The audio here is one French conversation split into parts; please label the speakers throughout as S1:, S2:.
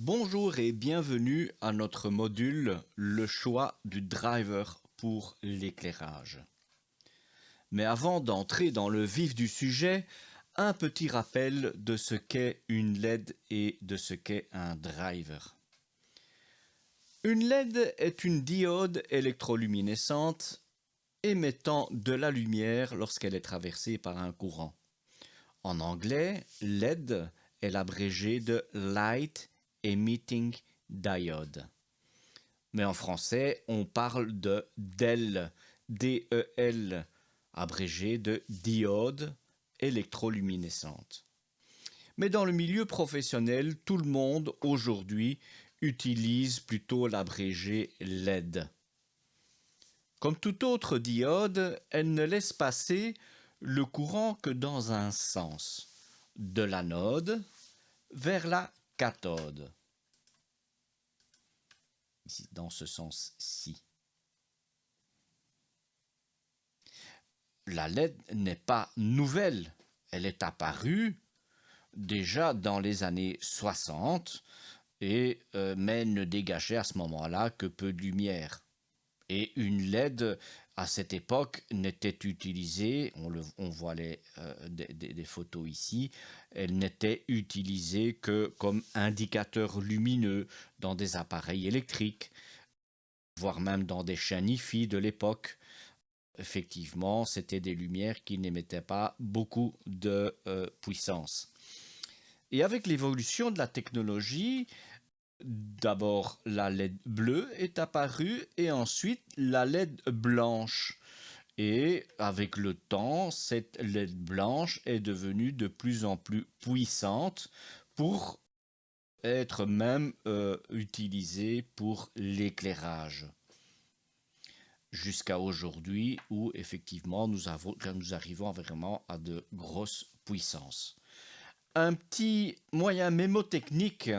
S1: Bonjour et bienvenue à notre module Le choix du driver pour l'éclairage. Mais avant d'entrer dans le vif du sujet, un petit rappel de ce qu'est une LED et de ce qu'est un driver. Une LED est une diode électroluminescente émettant de la lumière lorsqu'elle est traversée par un courant. En anglais, LED est l'abrégé de Light Emitting Diode. Mais en français, on parle de DEL, D-E-L, abrégé de diode électroluminescente. Mais dans le milieu professionnel, tout le monde aujourd'hui utilise plutôt l'abrégé LED. Comme toute autre diode, elle ne laisse passer le courant que dans un sens, de l'anode vers la cathode. Ici, dans ce sens-ci. La LED n'est pas nouvelle, elle est apparue déjà dans les années 60, mais ne dégageait à ce moment-là que peu de lumière. Et une LED à cette époque n'était utilisée, on voit des photos ici, elle n'était utilisée que comme indicateur lumineux dans des appareils électriques, voire même dans des chaînes Hi-Fi de l'époque. Effectivement, c'était des lumières qui n'émettaient pas beaucoup de puissance. Et avec l'évolution de la technologie, d'abord la LED bleue est apparue et ensuite la LED blanche. Et avec le temps, cette LED blanche est devenue de plus en plus puissante pour être même utilisée pour l'éclairage. Jusqu'à aujourd'hui où effectivement nous arrivons vraiment à de grosses puissances. Un petit moyen mémotechnique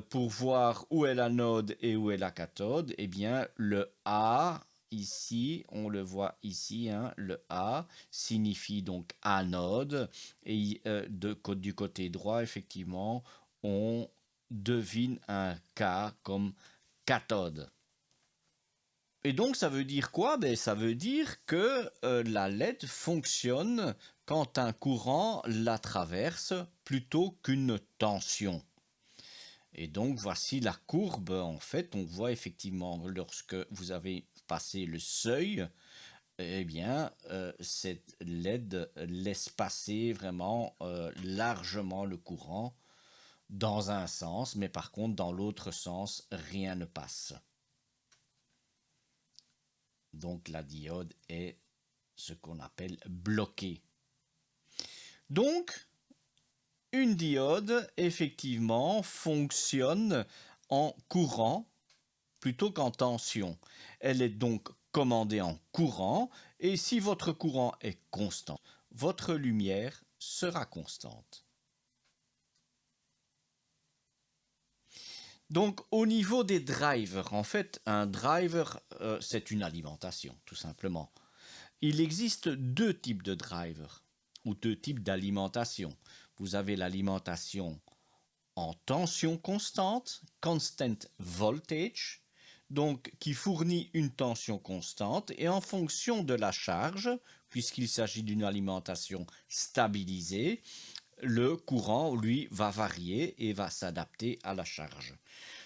S1: pour voir où est l'anode et où est la cathode, eh bien le A, ici, on le voit ici, hein, le A signifie donc anode, et du côté droit, effectivement, on devine un K comme cathode. Et donc ça veut dire quoi? Ça veut dire que la LED fonctionne quand un courant la traverse plutôt qu'une tension. Et donc voici la courbe. En fait, on voit effectivement lorsque vous avez passé le seuil, eh bien cette LED laisse passer vraiment largement le courant dans un sens, mais par contre dans l'autre sens, rien ne passe. Donc la diode est ce qu'on appelle bloquée. Donc, une diode, effectivement, fonctionne en courant plutôt qu'en tension. Elle est donc commandée en courant, et si votre courant est constant, votre lumière sera constante. Donc au niveau des drivers, en fait, un driver, c'est une alimentation, tout simplement. Il existe deux types de drivers, ou deux types d'alimentation. Vous avez l'alimentation en tension constante, constant voltage, donc qui fournit une tension constante, et en fonction de la charge, puisqu'il s'agit d'une alimentation stabilisée, le courant, lui, va varier et va s'adapter à la charge.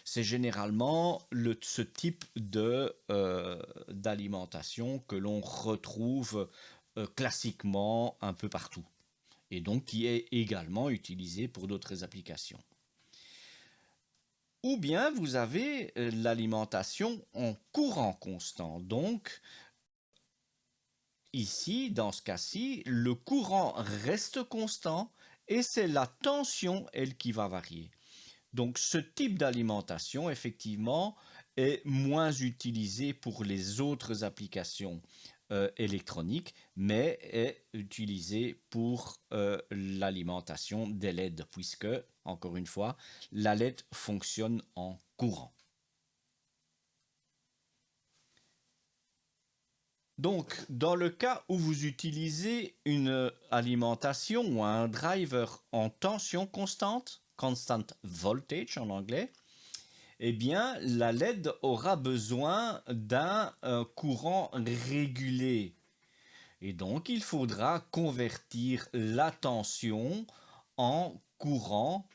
S1: C'est généralement ce type d'alimentation que l'on retrouve classiquement un peu partout et donc qui est également utilisé pour d'autres applications. Ou bien vous avez l'alimentation en courant constant. Donc ici, dans ce cas-ci, le courant reste constant et c'est la tension, elle, qui va varier. Donc ce type d'alimentation, effectivement, est moins utilisé pour les autres applications électroniques, mais est utilisé pour l'alimentation des LED, puisque, encore une fois, la LED fonctionne en courant. Donc, dans le cas où vous utilisez une alimentation ou un driver en tension constante, constant voltage en anglais, eh bien la LED aura besoin d'un courant régulé. Et donc il faudra convertir la tension en courant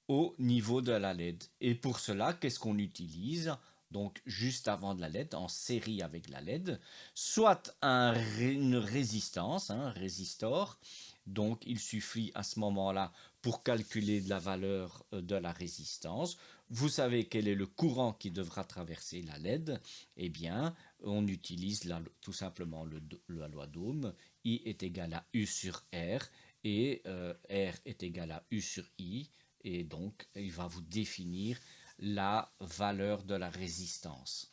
S1: au niveau de la LED. Et pour cela, qu'est-ce qu'on utilise? Donc juste avant de la LED, en série avec la LED, soit une résistance, un résistor. Donc il suffit à ce moment-là, pour calculer la valeur de la résistance, vous savez quel est le courant qui devra traverser la LED. Eh bien, on utilise tout simplement la loi d'Ohm. I est égal à U sur R, et R est égal à U sur I. Et donc, il va vous définir la valeur de la résistance.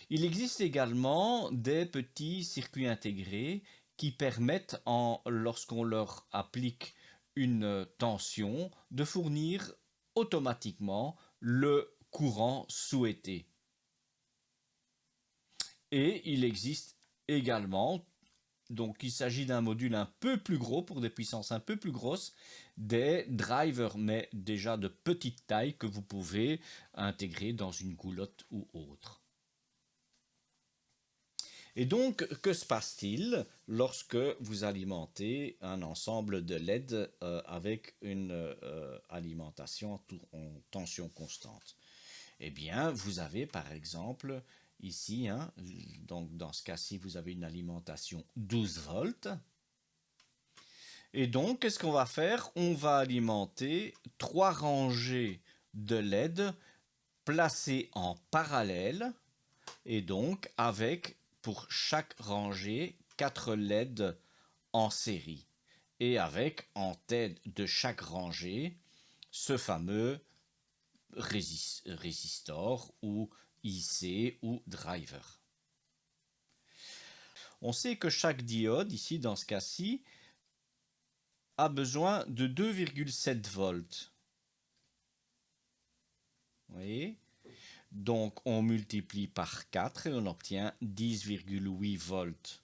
S1: Il existe également des petits circuits intégrés qui permettent, lorsqu'on leur applique une tension, de fournir automatiquement le courant souhaité. Et il existe également, donc il s'agit d'un module un peu plus gros, pour des puissances un peu plus grosses, des drivers, mais déjà de petite taille, que vous pouvez intégrer dans une goulotte ou autre. Et donc, que se passe-t-il lorsque vous alimentez un ensemble de LED avec une alimentation en tension constante? Eh bien, vous avez par exemple ici, donc dans ce cas-ci, vous avez une alimentation 12 volts. Et donc, qu'est-ce qu'on va faire? On va alimenter 3 rangées de LED placées en parallèle, et donc avec, pour chaque rangée, 4 LED en série, et avec en tête de chaque rangée ce fameux résistor ou IC ou driver. On sait que chaque diode, ici dans ce cas-ci, a besoin de 2,7 volts. Vous voyez? Donc on multiplie par 4 et on obtient 10,8 volts.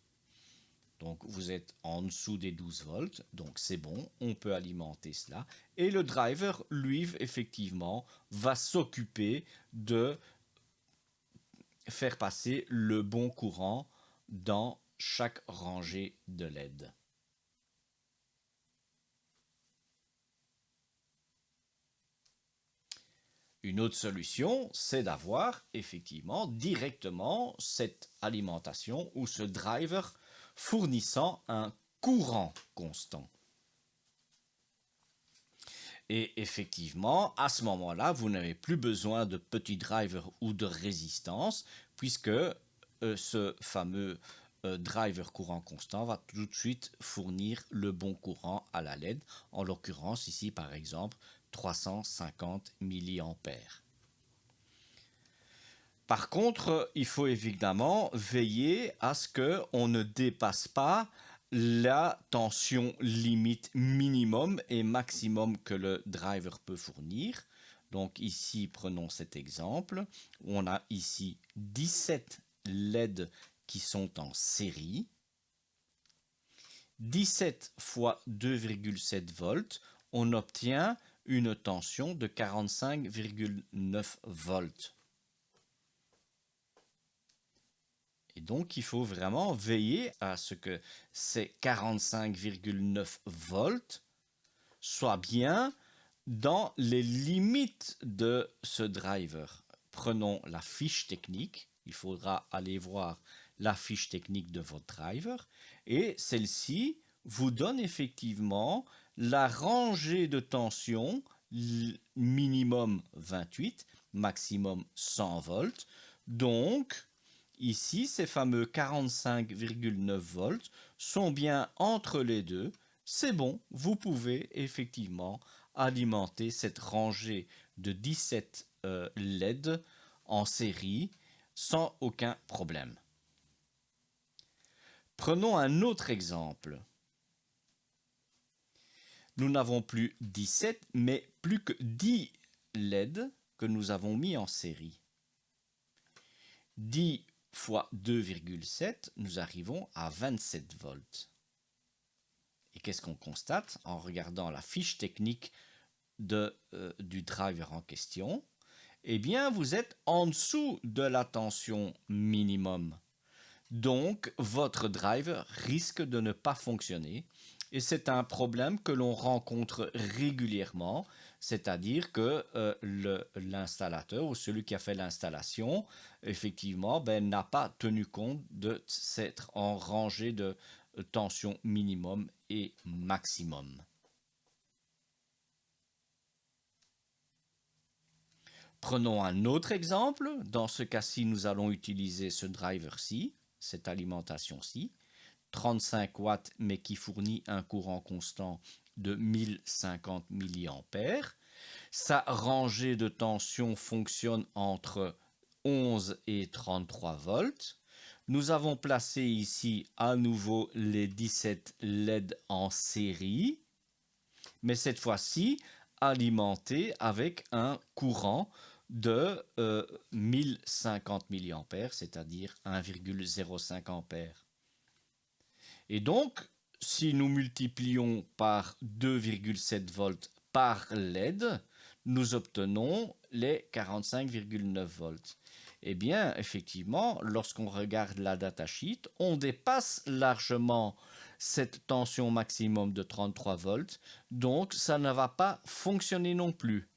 S1: Donc vous êtes en dessous des 12 volts, donc c'est bon, on peut alimenter cela. Et le driver, lui, effectivement, va s'occuper de faire passer le bon courant dans chaque rangée de LED. Une autre solution, c'est d'avoir effectivement directement cette alimentation ou ce driver fournissant un courant constant. Et effectivement, à ce moment-là, vous n'avez plus besoin de petits drivers ou de résistance, puisque ce fameux driver courant constant va tout de suite fournir le bon courant à la LED, en l'occurrence ici par exemple 350 mA. Par contre, il faut évidemment veiller à ce qu'on ne dépasse pas la tension limite minimum et maximum que le driver peut fournir. Donc ici, prenons cet exemple. On a ici 17 LED qui sont en série. 17 fois 2,7 volts, on obtient une tension de 45,9 volts. Et donc, il faut vraiment veiller à ce que ces 45,9 volts soient bien dans les limites de ce driver. Prenons la fiche technique. Il faudra aller voir la fiche technique de votre driver. Et celle-ci vous donne effectivement la rangée de tension minimum 28, maximum 100 volts. Donc, ici, ces fameux 45,9 volts sont bien entre les deux. C'est bon, vous pouvez effectivement alimenter cette rangée de 17 LED en série sans aucun problème. Prenons un autre exemple. Nous n'avons plus 17, mais plus que 10 LED que nous avons mis en série. 10 fois 2,7, nous arrivons à 27 volts. Et qu'est-ce qu'on constate en regardant la fiche technique du driver en question, eh bien, vous êtes en dessous de la tension minimum. Donc, votre driver risque de ne pas fonctionner. Et c'est un problème que l'on rencontre régulièrement, c'est-à-dire que l'installateur ou celui qui a fait l'installation, effectivement, n'a pas tenu compte de s'être en rangée de tension minimum et maximum. Prenons un autre exemple. Dans ce cas-ci, nous allons utiliser ce driver-ci, cette alimentation-ci, 35 watts, mais qui fournit un courant constant de 1050 mA. Sa rangée de tension fonctionne entre 11 et 33 volts. Nous avons placé ici à nouveau les 17 LED en série, mais cette fois-ci alimentés avec un courant de 1050 mA, c'est-à-dire 1,05 ampères. Et donc, si nous multiplions par 2,7 volts par LED, nous obtenons les 45,9 volts. Eh bien, effectivement, lorsqu'on regarde la datasheet, on dépasse largement cette tension maximum de 33 volts, donc ça ne va pas fonctionner non plus.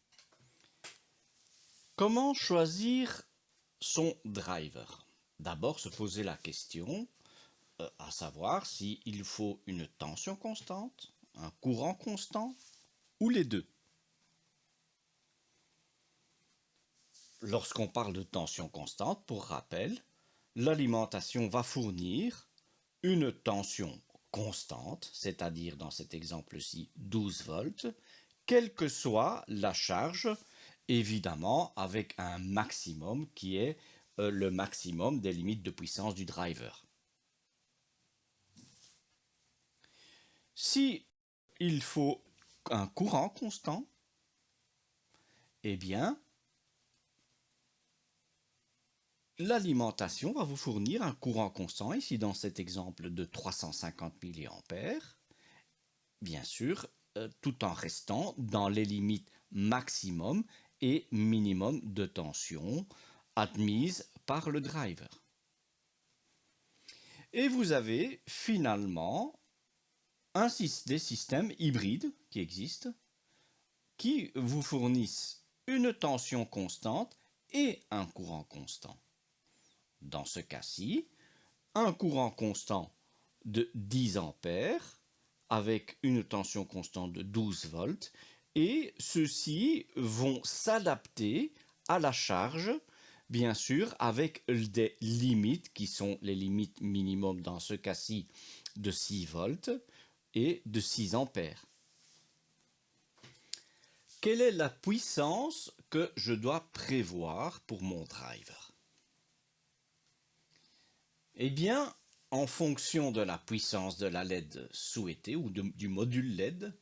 S1: Comment choisir son driver? D'abord, se poser la question, à savoir s'il faut une tension constante, un courant constant ou les deux. Lorsqu'on parle de tension constante, pour rappel, l'alimentation va fournir une tension constante, c'est-à-dire dans cet exemple-ci 12 volts, quelle que soit la charge, évidemment avec un maximum qui est le maximum des limites de puissance du driver. Si il faut un courant constant, eh bien, l'alimentation va vous fournir un courant constant, ici dans cet exemple de 350 mA, bien sûr, tout en restant dans les limites maximum et minimum de tension admises par le driver. Et vous avez finalement des systèmes hybrides qui existent, qui vous fournissent une tension constante et un courant constant. Dans ce cas-ci, un courant constant de 10 ampères avec une tension constante de 12 volts et ceux-ci vont s'adapter à la charge, bien sûr, avec des limites qui sont les limites minimum dans ce cas-ci de 6 volts et de 6 ampères. Quelle est la puissance que je dois prévoir pour mon driver? Eh bien, en fonction de la puissance de la LED souhaitée ou du module LED,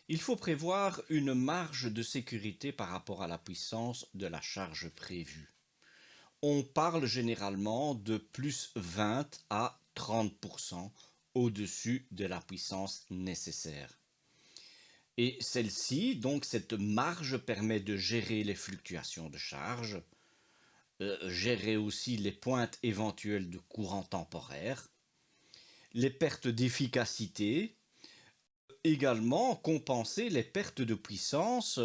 S1: il faut prévoir une marge de sécurité par rapport à la puissance de la charge prévue. On parle généralement de plus 20 à 30% au-dessus de la puissance nécessaire. Et celle-ci, donc cette marge, permet de gérer les fluctuations de charge, gérer aussi les pointes éventuelles de courant temporaire, les pertes d'efficacité, également compenser les pertes de puissance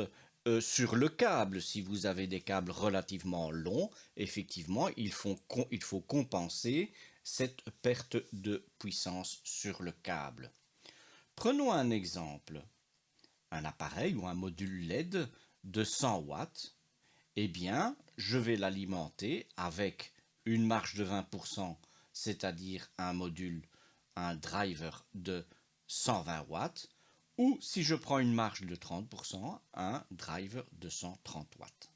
S1: sur le câble. Si vous avez des câbles relativement longs, effectivement, il faut compenser cette perte de puissance sur le câble. Prenons un exemple. Un appareil ou un module LED de 100 watts, eh bien, je vais l'alimenter avec une marge de 20%, c'est-à-dire un module, un driver de 120 watts, ou si je prends une marge de 30%, un driver de 130 watts.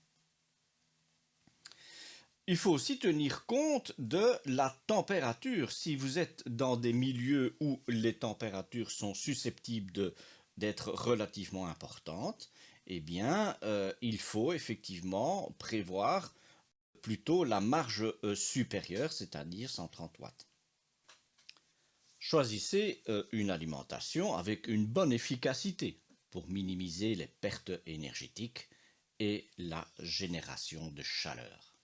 S1: Il faut aussi tenir compte de la température. Si vous êtes dans des milieux où les températures sont susceptibles d'être relativement importantes, eh bien, il faut effectivement prévoir plutôt la marge supérieure, c'est-à-dire 130 watts. Choisissez une alimentation avec une bonne efficacité. pour minimiser les pertes énergétiques et la génération de chaleur.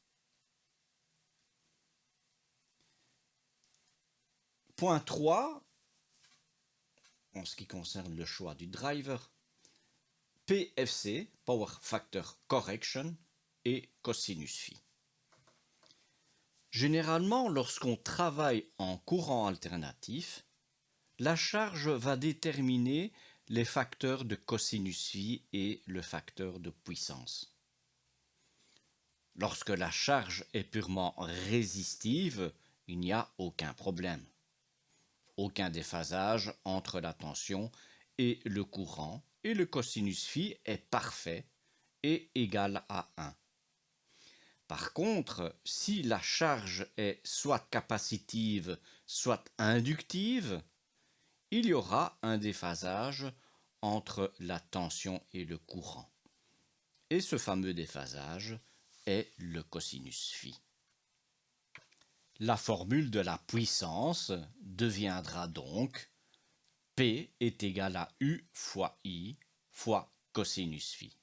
S1: Point 3, en ce qui concerne le choix du driver, PFC, Power Factor Correction, et cosinus phi. Généralement, lorsqu'on travaille en courant alternatif, la charge va déterminer les facteurs de cosinus phi et le facteur de puissance. Lorsque la charge est purement résistive, il n'y a aucun problème. Aucun déphasage entre la tension et le courant, et le cosinus phi est parfait et égal à 1. Par contre, si la charge est soit capacitive, soit inductive, il y aura un déphasage entre la tension et le courant. Et ce fameux déphasage est le cosinus phi. La formule de la puissance deviendra donc P est égal à U fois I fois cosinus phi.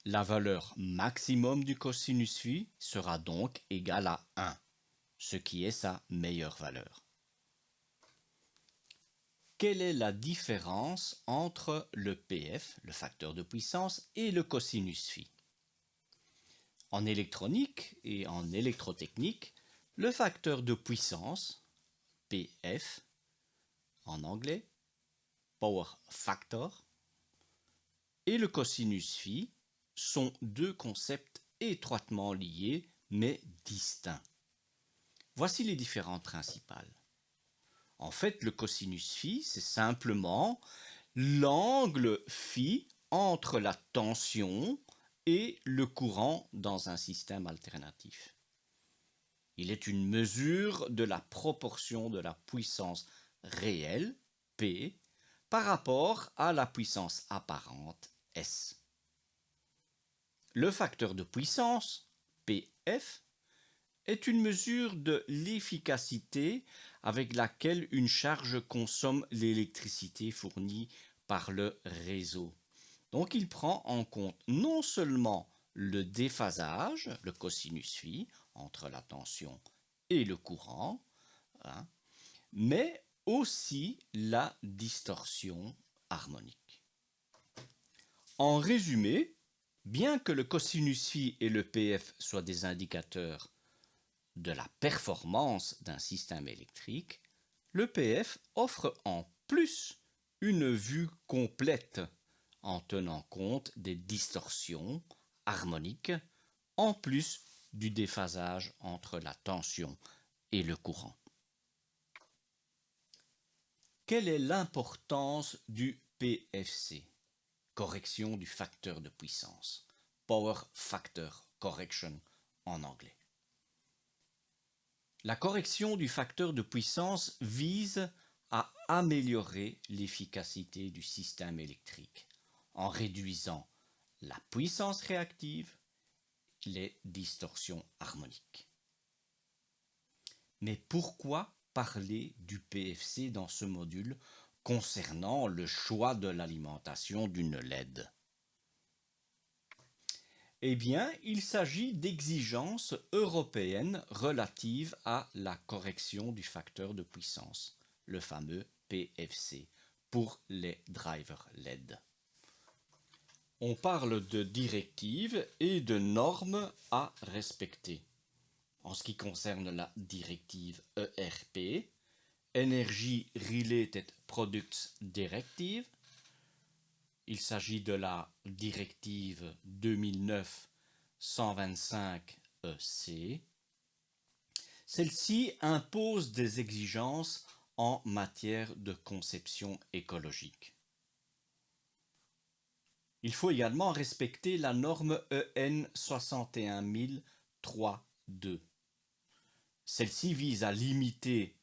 S1: La valeur maximum du cosinus phi sera donc égale à 1, ce qui est sa meilleure valeur. Quelle est la différence entre le PF, le facteur de puissance, et le cosinus phi? En électronique et en électrotechnique, le facteur de puissance, PF, en anglais, Power Factor, et le cosinus phi sont deux concepts étroitement liés mais distincts. Voici les différences principales. En fait, le cosinus phi, c'est simplement l'angle phi entre la tension et le courant dans un système alternatif. Il est une mesure de la proportion de la puissance réelle, P, par rapport à la puissance apparente, S. Le facteur de puissance, PF, est une mesure de l'efficacité avec laquelle une charge consomme l'électricité fournie par le réseau. Donc il prend en compte non seulement le déphasage, le cosinus phi, entre la tension et le courant, mais aussi la distorsion harmonique. En résumé, bien que le cosinus phi et le PF soient des indicateurs de la performance d'un système électrique, le PF offre en plus une vue complète en tenant compte des distorsions harmoniques en plus du déphasage entre la tension et le courant. Quelle est l'importance du PFC, correction du facteur de puissance, Power Factor Correction en anglais? La correction du facteur de puissance vise à améliorer l'efficacité du système électrique en réduisant la puissance réactive, les distorsions harmoniques. Mais pourquoi parler du PFC dans ce module concernant le choix de l'alimentation d'une LED? Eh bien, il s'agit d'exigences européennes relatives à la correction du facteur de puissance, le fameux PFC, pour les drivers LED. On parle de directives et de normes à respecter. En ce qui concerne la directive ERP, Energy Related Products Directive, il s'agit de la directive 2009-125-EC. Celle-ci impose des exigences en matière de conception écologique. Il faut également respecter la norme EN 61003-2. Celle-ci vise à limiter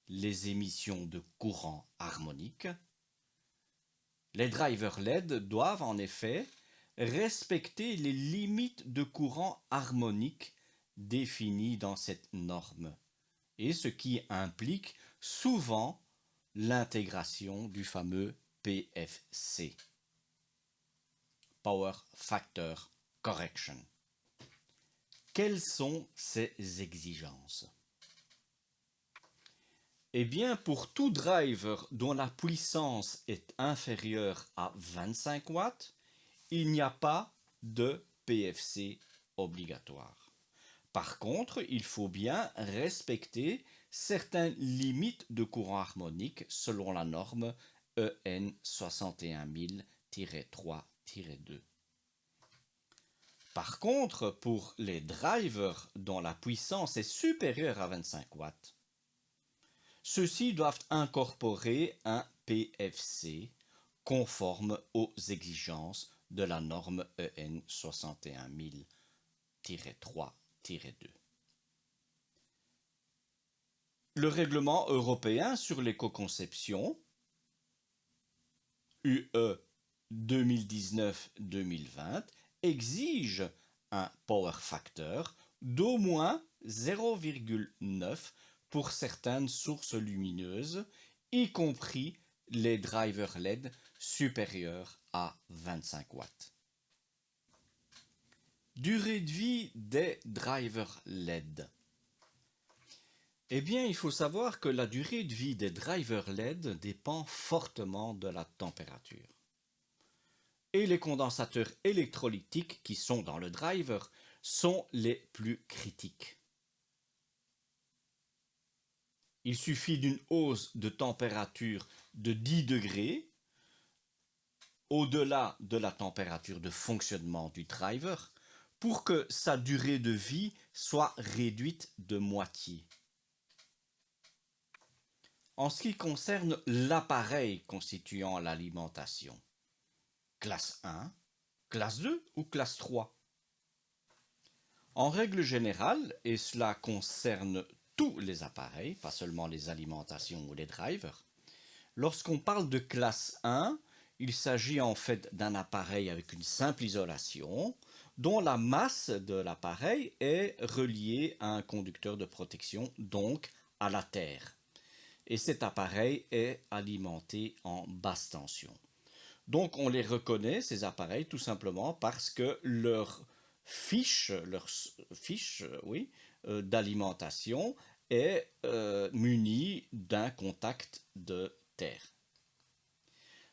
S1: les émissions de courant harmonique. Les drivers LED doivent en effet respecter les limites de courant harmonique définies dans cette norme, et ce qui implique souvent l'intégration du fameux PFC. Power Factor Correction. Quelles sont ces exigences? Eh bien, pour tout driver dont la puissance est inférieure à 25 watts, il n'y a pas de PFC obligatoire. Par contre, il faut bien respecter certaines limites de courant harmonique selon la norme EN 61000-3-2. Par contre, pour les drivers dont la puissance est supérieure à 25 watts, ceux-ci doivent incorporer un PFC conforme aux exigences de la norme EN 61000-3-2. Le règlement européen sur l'éco-conception, UE 2019-2020, exige un power factor d'au moins 0,9 pour certaines sources lumineuses, y compris les drivers LED supérieurs à 25 watts. Durée de vie des drivers LED. Eh bien, il faut savoir que la durée de vie des drivers LED dépend fortement de la température. Et les condensateurs électrolytiques qui sont dans le driver sont les plus critiques. Il suffit d'une hausse de température de 10 degrés au-delà de la température de fonctionnement du driver pour que sa durée de vie soit réduite de moitié. En ce qui concerne l'appareil constituant l'alimentation, classe 1, classe 2 ou classe 3? En règle générale, et cela concerne tous les appareils, pas seulement les alimentations ou les drivers, lorsqu'on parle de classe 1, il s'agit en fait d'un appareil avec une simple isolation, dont la masse de l'appareil est reliée à un conducteur de protection, donc à la terre. Et cet appareil est alimenté en basse tension. Donc on les reconnaît, ces appareils, tout simplement parce que leur fiche d'alimentation est munie d'un contact de terre.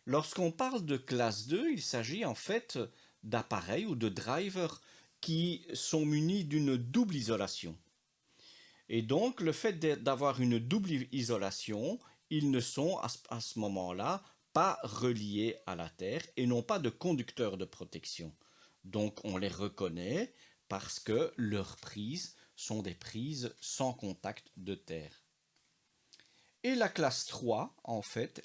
S1: Lorsqu'on parle de classe 2, il s'agit en fait d'appareils ou de drivers qui sont munis d'une double isolation. Et donc, le fait d'avoir une double isolation, ils ne sont à ce moment-là pas reliés à la Terre et n'ont pas de conducteur de protection. Donc, on les reconnaît parce que leurs prises sont des prises sans contact de terre. Et la classe 3, en fait,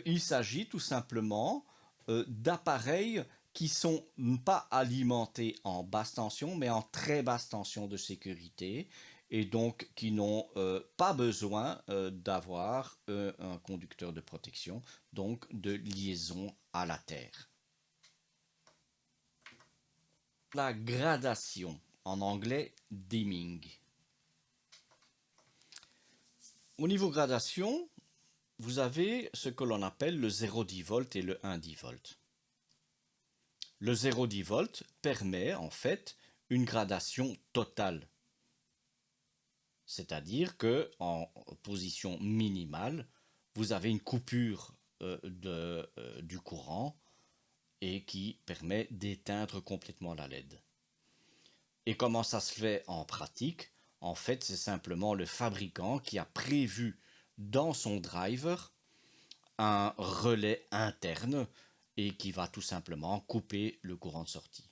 S1: il s'agit tout simplement d'appareils qui sont pas alimentés en basse tension, mais en très basse tension de sécurité, et donc qui n'ont pas besoin d'avoir un conducteur de protection, donc de liaison à la Terre. La gradation, en anglais dimming. Au niveau gradation, vous avez ce que l'on appelle le 0,10 volt et le 1,10 volt. Le 0,10 volt permet en fait une gradation totale. C'est-à-dire que en position minimale, vous avez une coupure du courant et qui permet d'éteindre complètement la LED. Et comment ça se fait en pratique? En fait, c'est simplement le fabricant qui a prévu dans son driver un relais interne et qui va tout simplement couper le courant de sortie.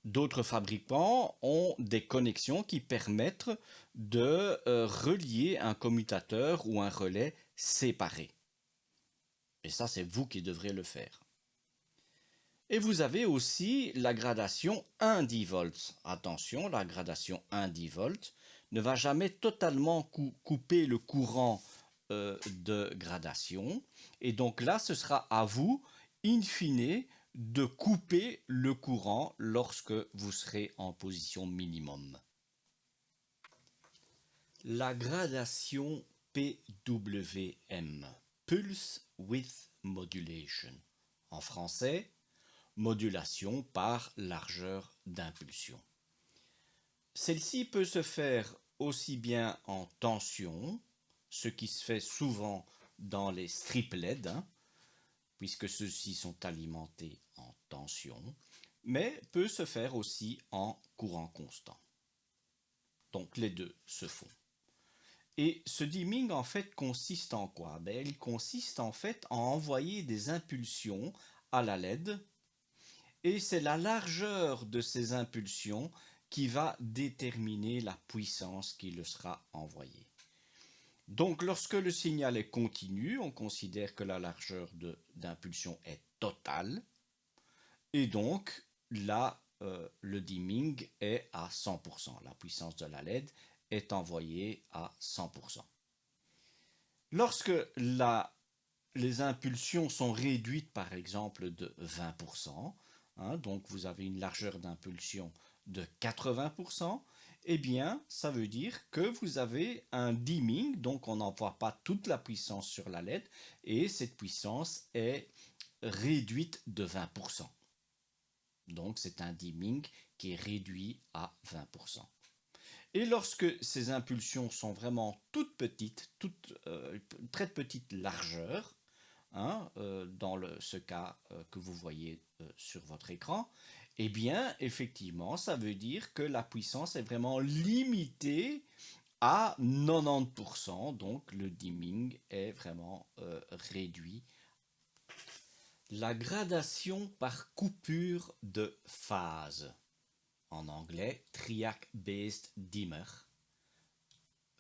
S1: D'autres fabricants ont des connexions qui permettent de relier un commutateur ou un relais séparé. Et ça, c'est vous qui devrez le faire. Et vous avez aussi la gradation 1,10 volts. Attention, la gradation 1,10 volts ne va jamais totalement couper le courant de gradation. Et donc là, ce sera à vous, in fine, de couper le courant lorsque vous serez en position minimum. La gradation PWM, Pulse Width Modulation, En français, modulation par largeur d'impulsion. Celle-ci peut se faire aussi bien en tension, ce qui se fait souvent dans les strips LED, puisque ceux-ci sont alimentés en tension, mais peut se faire aussi en courant constant. Donc les deux se font. Et ce dimming en fait consiste en quoi? Il consiste en fait à envoyer des impulsions à la LED, et c'est la largeur de ces impulsions qui va déterminer la puissance qui le sera envoyée. Donc lorsque le signal est continu, on considère que la largeur d'impulsion est totale, et donc là, le dimming est à 100%. La puissance de la LED est envoyée à 100%. Lorsque les impulsions sont réduites par exemple de 20%, donc vous avez une largeur d'impulsion de 80%, eh bien ça veut dire que vous avez un dimming, donc on n'envoie pas toute la puissance sur la LED et cette puissance est réduite de 20%. Donc c'est un dimming qui est réduit à 20%. Et lorsque ces impulsions sont vraiment toutes petites, très petite largeur, dans ce cas que vous voyez sur votre écran, eh bien, effectivement, ça veut dire que la puissance est vraiment limitée à 90%, donc le dimming est vraiment réduit. La gradation par coupure de phase, en anglais Triac Based Dimmer,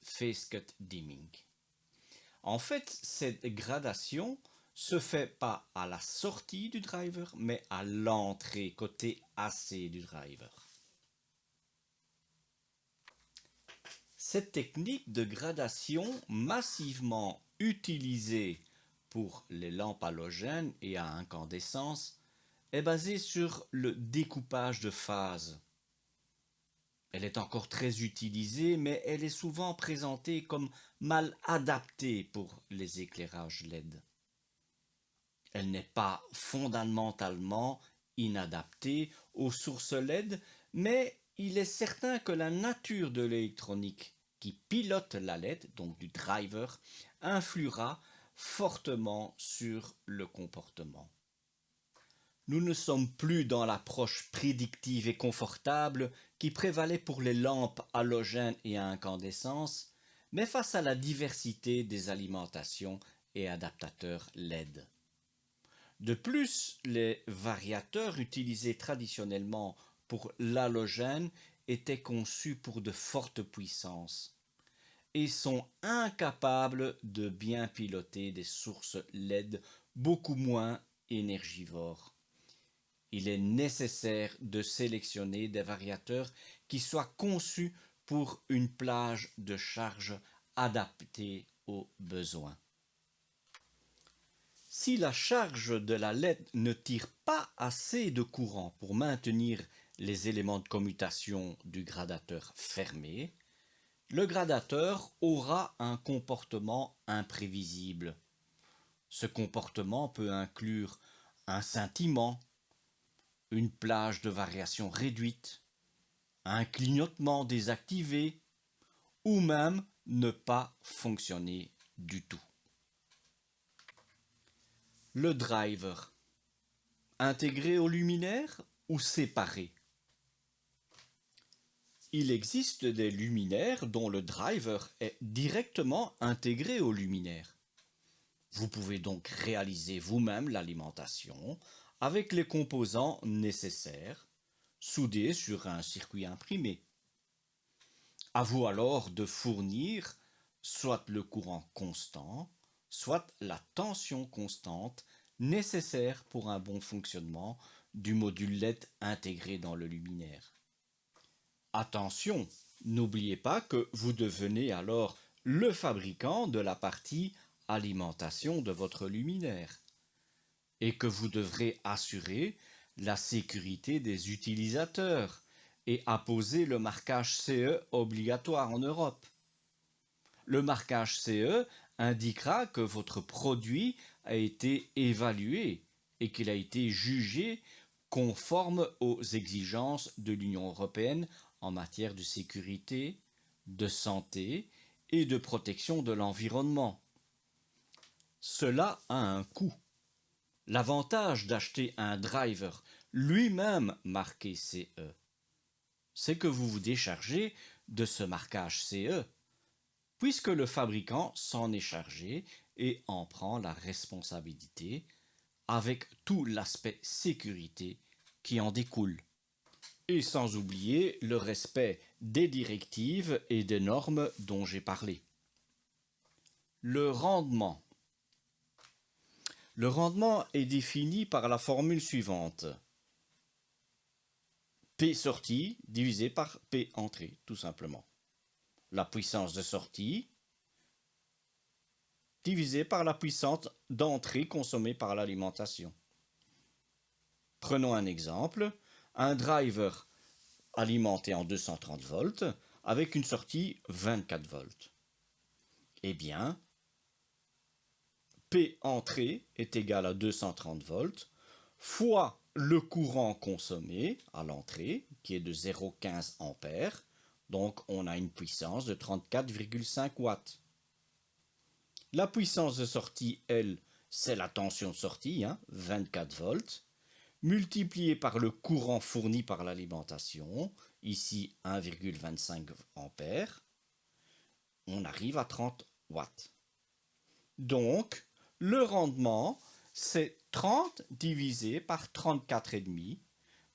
S1: Phase Cut Dimming. En fait, cette gradation se fait pas à la sortie du driver, mais à l'entrée, côté AC du driver. Cette technique de gradation massivement utilisée pour les lampes halogènes et à incandescence est basée sur le découpage de phase. Elle est encore très utilisée, mais elle est souvent présentée comme mal adaptée pour les éclairages LED. Elle n'est pas fondamentalement inadaptée aux sources LED, mais il est certain que la nature de l'électronique qui pilote la LED, donc du driver, influera fortement sur le comportement. Nous ne sommes plus dans l'approche prédictive et confortable qui prévalait pour les lampes halogènes et à incandescence, mais face à la diversité des alimentations et adaptateurs LED. De plus, les variateurs utilisés traditionnellement pour l'halogène étaient conçus pour de fortes puissances et sont incapables de bien piloter des sources LED beaucoup moins énergivores. Il est nécessaire de sélectionner des variateurs qui soient conçus pour une plage de charge adaptée aux besoins. Si la charge de la LED ne tire pas assez de courant pour maintenir les éléments de commutation du gradateur fermés, le gradateur aura un comportement imprévisible. Ce comportement peut inclure un scintillement, une plage de variation réduite, un clignotement désactivé ou même ne pas fonctionner du tout. Le driver, intégré au luminaire ou séparé? Il existe des luminaires dont le driver est directement intégré au luminaire. Vous pouvez donc réaliser vous-même l'alimentation avec les composants nécessaires, soudés sur un circuit imprimé. À vous alors de fournir soit le courant constant, soit la tension constante nécessaire pour un bon fonctionnement du module LED intégré dans le luminaire. Attention, n'oubliez pas que vous devenez alors le fabricant de la partie alimentation de votre luminaire et que vous devrez assurer la sécurité des utilisateurs et apposer le marquage CE obligatoire en Europe. Le marquage CE indiquera que votre produit a été évalué et qu'il a été jugé conforme aux exigences de l'Union européenne en matière de sécurité, de santé et de protection de l'environnement. Cela a un coût. L'avantage d'acheter un driver lui-même marqué CE, c'est que vous vous déchargez de ce marquage CE, puisque le fabricant s'en est chargé et en prend la responsabilité avec tout l'aspect sécurité qui en découle. Et sans oublier le respect des directives et des normes dont j'ai parlé. Le rendement. Le rendement est défini par la formule suivante. P sortie divisé par P entrée, tout simplement. La puissance de sortie divisé par la puissance d'entrée consommée par l'alimentation. Prenons un exemple, un driver alimenté en 230 volts avec une sortie 24 volts. Eh bien, P entrée est égal à 230 volts fois le courant consommé à l'entrée, qui est de 0,15 ampères. Donc, on a une puissance de 34,5 watts. La puissance de sortie, elle, c'est la tension de sortie, 24 volts, multiplié par le courant fourni par l'alimentation, ici 1,25 ampères, on arrive à 30 watts. Donc, le rendement, c'est 30 divisé par 34,5.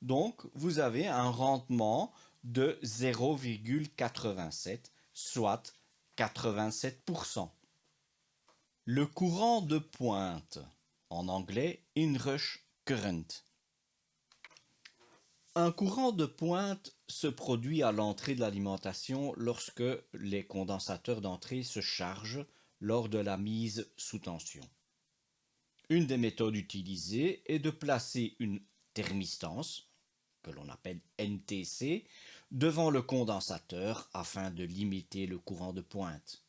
S1: Donc, vous avez un rendement de 0,87, soit 87%. Le courant de pointe, en anglais inrush current. Un courant de pointe se produit à l'entrée de l'alimentation lorsque les condensateurs d'entrée se chargent lors de la mise sous tension. Une des méthodes utilisées est de placer une thermistance, que l'on appelle NTC, devant le condensateur afin de limiter le courant de pointe.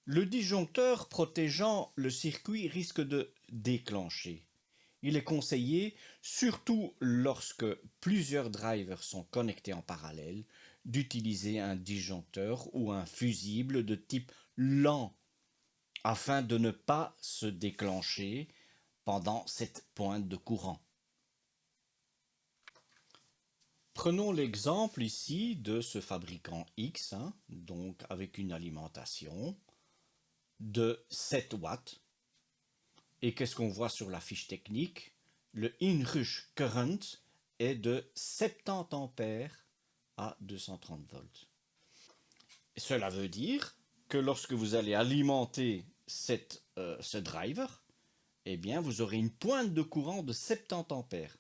S1: Le disjoncteur protégeant le circuit risque de déclencher. Il est conseillé, surtout lorsque plusieurs drivers sont connectés en parallèle, d'utiliser un disjoncteur ou un fusible de type lent afin de ne pas se déclencher pendant cette pointe de courant. Prenons l'exemple ici de ce fabricant X, donc avec une alimentation de 7 watts. Et qu'est-ce qu'on voit sur la fiche technique? Le inrush current est de 70 ampères à 230 volts. Cela veut dire que lorsque vous allez alimenter ce driver, eh bien vous aurez une pointe de courant de 70 ampères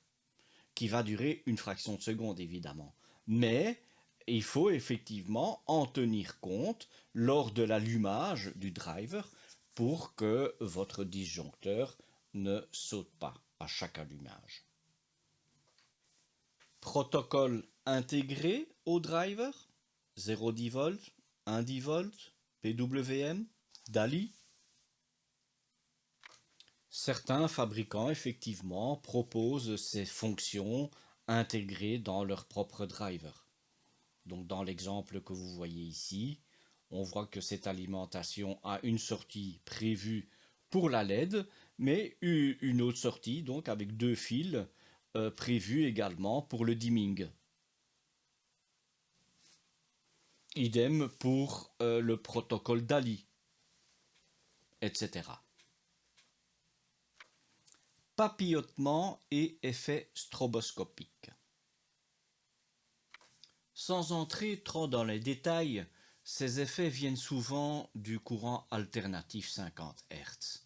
S1: qui va durer une fraction de seconde évidemment. Mais il faut effectivement en tenir compte lors de l'allumage du driver pour que votre disjoncteur ne saute pas à chaque allumage. Protocole intégré au driver, 0,10 volts, 1,10 volts, PWM, DALI. Certains fabricants, effectivement, proposent ces fonctions intégrées dans leur propre driver. Donc, dans l'exemple que vous voyez ici, on voit que cette alimentation a une sortie prévue pour la LED, mais une autre sortie, donc avec 2 fils, prévue également pour le dimming. Idem pour le protocole DALI, etc. Papillotement et effet stroboscopique. Sans entrer trop dans les détails, ces effets viennent souvent du courant alternatif 50 Hz.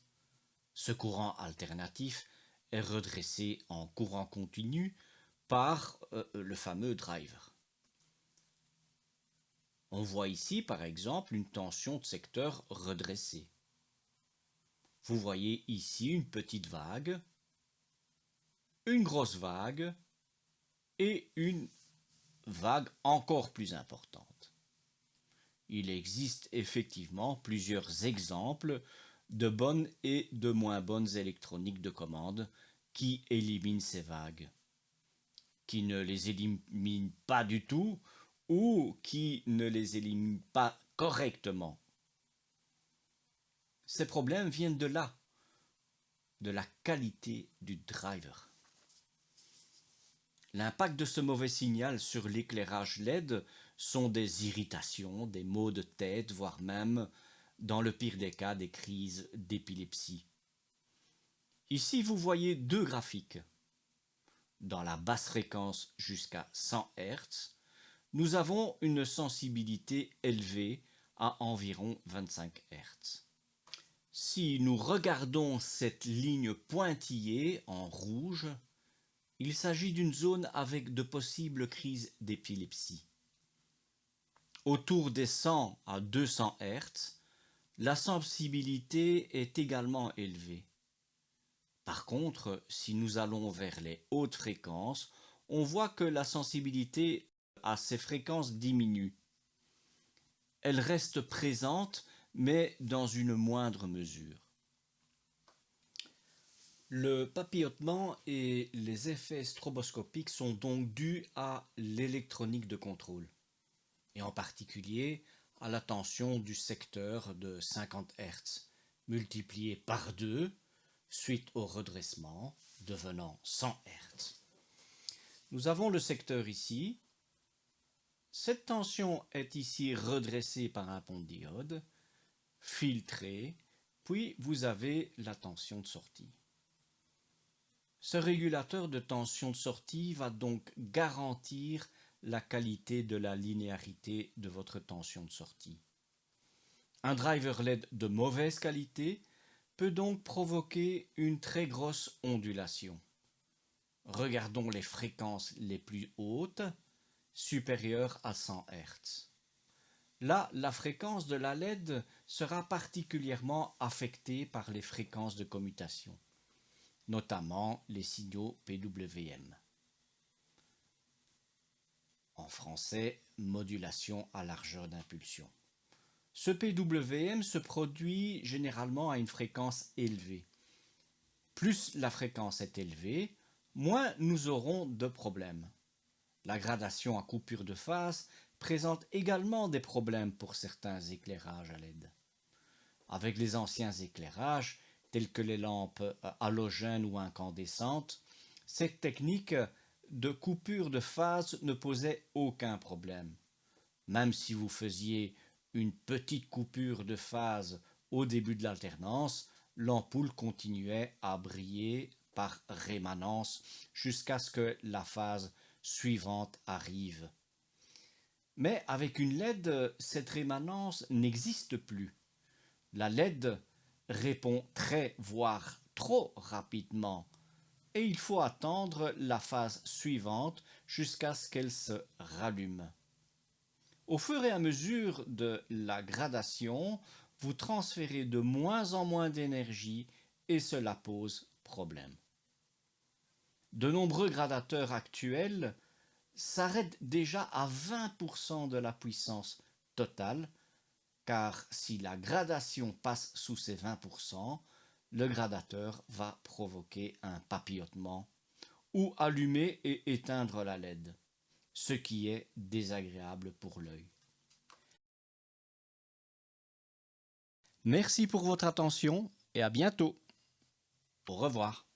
S1: Ce courant alternatif est redressé en courant continu par le fameux driver. On voit ici par exemple une tension de secteur redressée. Vous voyez ici une petite vague, une grosse vague et une vague encore plus importante. Il existe effectivement plusieurs exemples de bonnes et de moins bonnes électroniques de commande qui éliminent ces vagues, qui ne les éliminent pas du tout ou qui ne les éliminent pas correctement. Ces problèmes viennent de là, de la qualité du driver. L'impact de ce mauvais signal sur l'éclairage LED sont des irritations, des maux de tête, voire même, dans le pire des cas, des crises d'épilepsie. Ici, vous voyez deux graphiques. Dans la basse fréquence jusqu'à 100 Hz, nous avons une sensibilité élevée à environ 25 Hz. Si nous regardons cette ligne pointillée en rouge, il s'agit d'une zone avec de possibles crises d'épilepsie. Autour des 100 à 200 Hz, la sensibilité est également élevée. Par contre, si nous allons vers les hautes fréquences, on voit que la sensibilité à ces fréquences diminue. Elle reste présente, mais dans une moindre mesure. Le papillotement et les effets stroboscopiques sont donc dus à l'électronique de contrôle, et en particulier à la tension du secteur de 50 Hz, multiplié par 2 suite au redressement, devenant 100 Hz. Nous avons le secteur ici. Cette tension est ici redressée par un pont de diode, filtré, puis vous avez la tension de sortie. Ce régulateur de tension de sortie va donc garantir la qualité de la linéarité de votre tension de sortie. Un driver LED de mauvaise qualité peut donc provoquer une très grosse ondulation. Regardons les fréquences les plus hautes, supérieures à 100 Hz. Là, la fréquence de la LED sera particulièrement affectée par les fréquences de commutation, notamment les signaux PWM. En français, modulation à largeur d'impulsion. Ce PWM se produit généralement à une fréquence élevée. Plus la fréquence est élevée, moins nous aurons de problèmes. La gradation à coupure de phase présente également des problèmes pour certains éclairages à LED. Avec les anciens éclairages, tels que les lampes halogènes ou incandescentes, cette technique de coupure de phase ne posait aucun problème. Même si vous faisiez une petite coupure de phase au début de l'alternance, l'ampoule continuait à briller par rémanence jusqu'à ce que la phase suivante arrive. Mais avec une LED, cette rémanence n'existe plus. La LED répond très, voire trop rapidement, et il faut attendre la phase suivante jusqu'à ce qu'elle se rallume. Au fur et à mesure de la gradation, vous transférez de moins en moins d'énergie et cela pose problème. De nombreux gradateurs actuels s'arrêtent déjà à 20% de la puissance totale, car si la gradation passe sous ces 20%, le gradateur va provoquer un papillotement ou allumer et éteindre la LED, ce qui est désagréable pour l'œil. Merci pour votre attention et à bientôt. Au revoir.